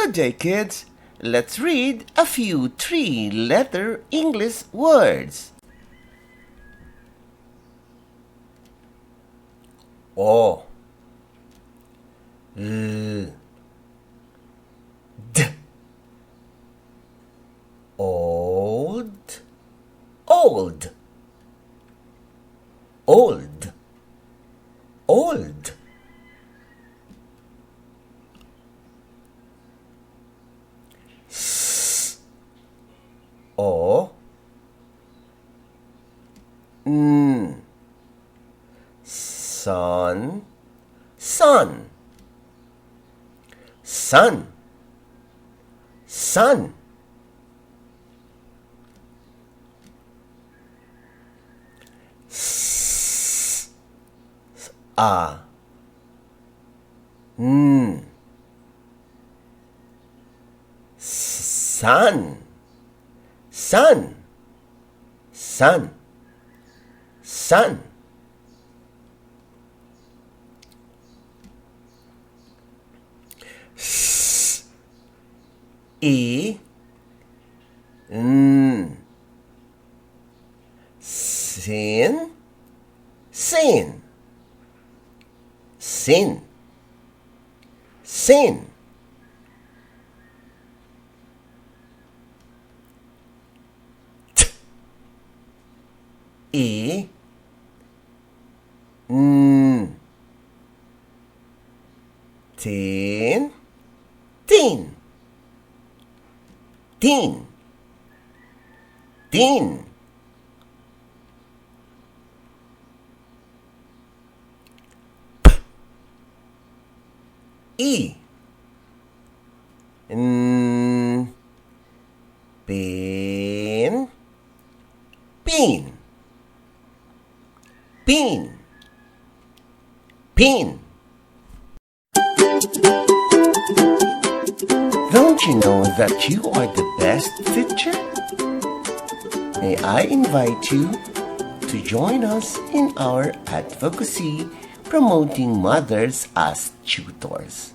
Good day, kids. Let's read a few three-letter English words. O, L, D. Old, old, old, old. O, N, son, sun, sun, sun. S, a, n, sun, sun, sun, sun. S, e, n, sin, sin, sin, sin. E, n, tin, tin, tin, tin. P, E, n, pin, pin, pin, pin. Don't you know that you are the best teacher? May I invite you to join us in our advocacy promoting mothers as tutors.